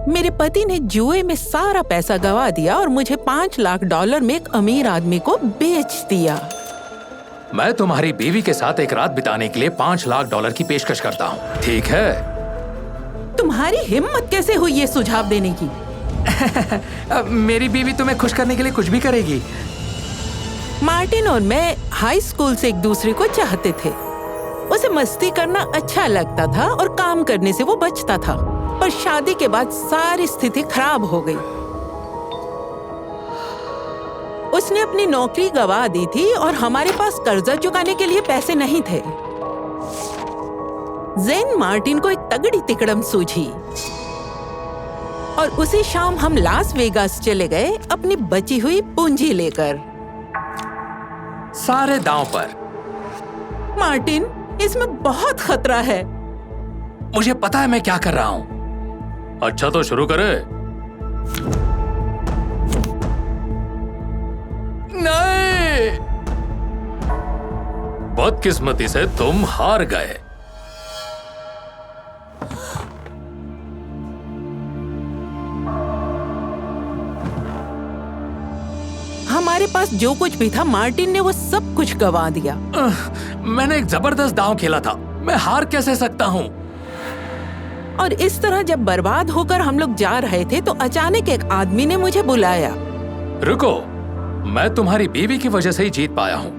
मेरे पति ने जुए में सारा पैसा गवा दिया और मुझे $5 लाख में एक अमीर आदमी को बेच दिया। मैं तुम्हारी बीवी के साथ एक रात बिताने के लिए $5 लाख की पेशकश करता हूँ, ठीक है? तुम्हारी हिम्मत कैसे हुई ये सुझाव देने की? मेरी बीवी तुम्हें खुश करने के लिए कुछ भी करेगी। मार्टिन और मैं हाई स्कूल से एक दूसरे को चाहते थे। उसे मस्ती करना अच्छा लगता था और काम करने से वो बचता था, पर शादी के बाद सारी स्थिति खराब हो गई। उसने अपनी नौकरी गंवा दी थी और हमारे पास कर्जा चुकाने के लिए पैसे नहीं थे। जेन मार्टिन को एक तगड़ी तिकड़म सूझी और उसी शाम हम लास वेगास चले गए अपनी बची हुई पूंजी लेकर। सारे दांव पर। मार्टिन, इसमें बहुत खतरा है। मुझे पता है मैं क्या कर रहा हूँ। अच्छा तो शुरू करे। नहीं, बदकिस्मती से तुम हार गए। हमारे पास जो कुछ भी था मार्टिन ने वो सब कुछ गंवा दिया। मैंने एक जबरदस्त दांव खेला था, मैं हार कैसे सकता हूँ? और इस तरह जब बर्बाद होकर हम लोग जा रहे थे तो अचानक एक आदमी ने मुझे बुलाया। रुको, मैं तुम्हारी बीवी की वजह से ही जीत पाया हूँ।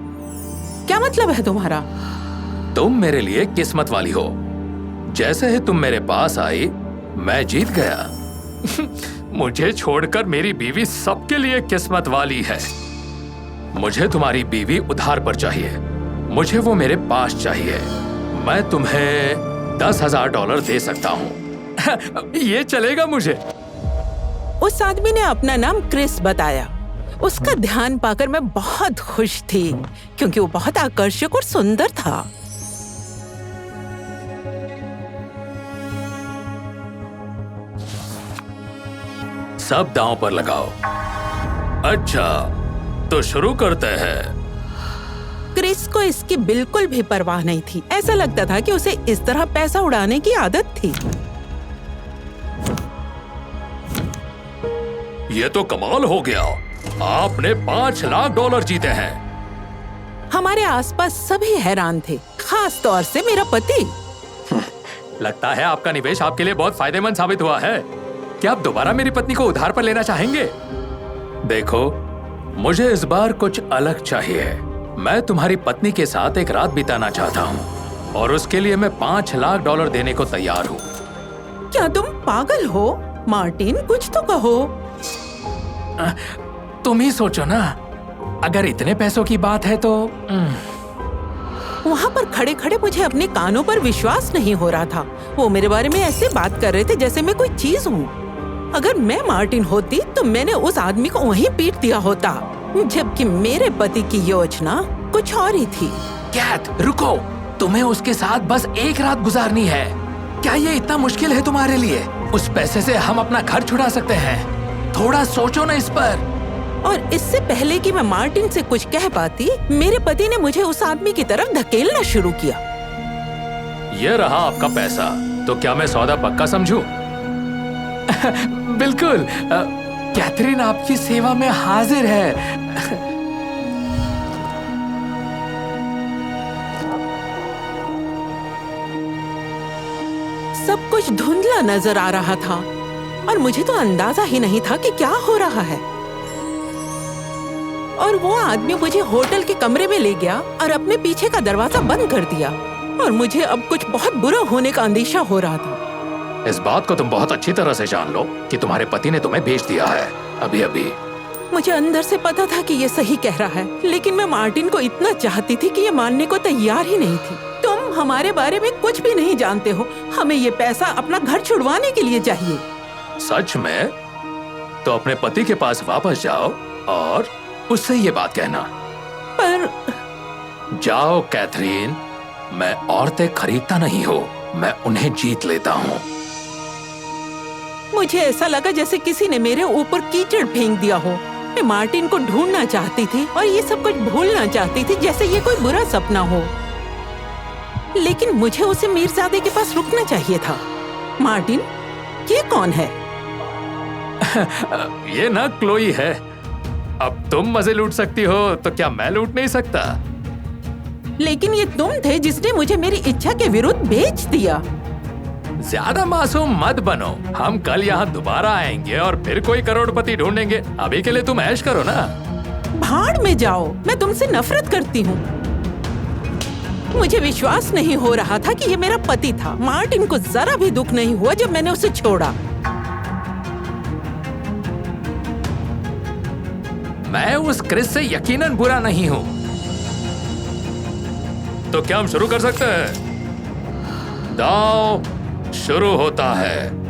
क्या मतलब है तुम्हारा? तुम मेरे लिए किस्मत वाली हो। जैसे ही तुम मेरे पास आई, मैं जीत गया। मुझे छोड़कर मेरी बीवी सबके लिए किस्मत वाली है। मुझे तुम्हारी बीवी उधार पर चाहिए, मुझे वो मेरे पास चाहिए। मैं तुम्हें $10,000 दे सकता हूँ। ये चलेगा मुझे? उस आदमी ने अपना नाम क्रिस बताया। उसका ध्यान पाकर मैं बहुत खुश थी क्योंकि वो बहुत आकर्षक और सुंदर था। सब दांव पर लगाओ। अच्छा, तो शुरू करते हैं। क्रिस को इसकी बिल्कुल भी परवाह नहीं थी। ऐसा लगता था कि उसे इस तरह पैसा उड़ाने की आदत थी। ये तो कमाल हो गया, आपने $5 लाख जीते हैं। हमारे आसपास सभी हैरान थे, खास तौर से मेरा पति। लगता है आपका निवेश आपके लिए बहुत फायदेमंद साबित हुआ है। क्या आप दोबारा मेरी पत्नी को उधार पर लेना चाहेंगे? देखो, मुझे इस बार कुछ अलग चाहिए। मैं तुम्हारी पत्नी के साथ एक रात बिताना चाहता हूँ और उसके लिए मैं $5 लाख देने को तैयार हूँ। क्या तुम पागल हो? मार्टिन, कुछ तो कहो। तुम ही सोचो ना, अगर इतने पैसों की बात है तो। वहाँ पर खड़े खड़े मुझे अपने कानों पर विश्वास नहीं हो रहा था। वो मेरे बारे में ऐसे बात कर रहे थे जैसे मैं कोई चीज हूँ। अगर मैं मार्टिन होती तो मैंने उस आदमी को वहीं पीट दिया होता, जबकि मेरे पति की योजना कुछ और ही थी। कैथ, रुको, तुम्हें उसके साथ बस एक रात गुजारनी है। क्या ये इतना मुश्किल है तुम्हारे लिए? उस पैसे से हम अपना घर छुड़ा सकते हैं। थोड़ा सोचो ना इस पर। और इससे पहले कि मैं मार्टिन से कुछ कह पाती, मेरे पति ने मुझे उस आदमी की तरफ धकेलना शुरू किया। ये रहा आपका पैसा, तो क्या मैं सौदा पक्का समझूं? बिल्कुल, कैथरीन आपकी सेवा में हाजिर है। सब कुछ धुंधला नजर आ रहा था और मुझे तो अंदाजा ही नहीं था कि क्या हो रहा है। और वो आदमी मुझे होटल के कमरे में ले गया और अपने पीछे का दरवाजा बंद कर दिया और मुझे अब कुछ बहुत बुरा होने का अंदेशा हो रहा था। इस बात को तुम बहुत अच्छी तरह से जान लो कि तुम्हारे पति ने तुम्हें बेच दिया है अभी अभी। मुझे अंदर से पता था कि ये सही कह रहा है, लेकिन मैं मार्टिन को इतना चाहती थी कि ये मानने को तैयार ही नहीं थी। तुम हमारे बारे में कुछ भी नहीं जानते हो। हमें ये पैसा अपना घर छुड़वाने के लिए चाहिए। सच में? तो अपने पति के पास वापस जाओ और उससे ये बात कहना। पर जाओ कैथरीन, मैं औरतें खरीदता नहीं हूँ, मैं उन्हें जीत लेता हूँ। मुझे ऐसा लगा जैसे किसी ने मेरे ऊपर कीचड़ फेंक दिया हो। मैं मार्टिन को ढूंढना चाहती थी और ये सब कुछ भूलना चाहती थी जैसे ये कोई बुरा सपना हो, लेकिन मुझे उसे मीरजादे के पास रुकना चाहिए था। मार्टिन, ये कौन है ये ना क्लोई है। अब तुम मजे लूट सकती हो तो क्या मैं लूट नहीं सकता? लेकिन ये तुम थे जिसने मुझे मेरी इच्छा के विरुद्ध बेच दिया। ज्यादा मासूम मत बनो। हम कल यहाँ दोबारा आएंगे और फिर कोई करोड़पति ढूंढेंगे। अभी के लिए तुम ऐश करो ना। भाड़ में जाओ, मैं तुमसे नफरत करती हूँ। मुझे विश्वास नहीं हो रहा था कि ये मेरा पति था। मार्टिन को जरा भी दुख नहीं हुआ जब मैंने उसे छोड़ा। मैं उस क्रिस से यकीनन बुरा नहीं हूँ। तो क्या हम शुरू कर सकते हैं? दांव शुरू होता है।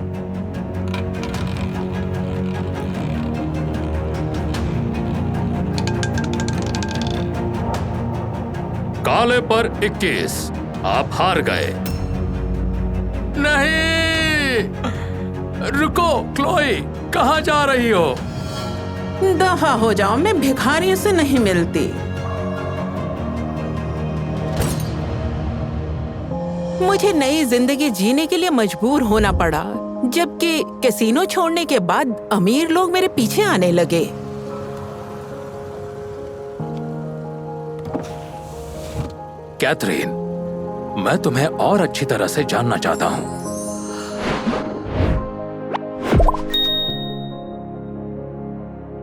काले पर 21। आप हार गए। नहीं, रुको क्लोई, कहाँ जा रही हो? दफा हो जाओ, मैं भिखारियों से नहीं मिलती। मुझे नई जिंदगी जीने के लिए मजबूर होना पड़ा, जबकि कैसीनो छोड़ने के बाद अमीर लोग मेरे पीछे आने लगे। कैथरीन, मैं तुम्हें और अच्छी तरह से जानना चाहता हूं।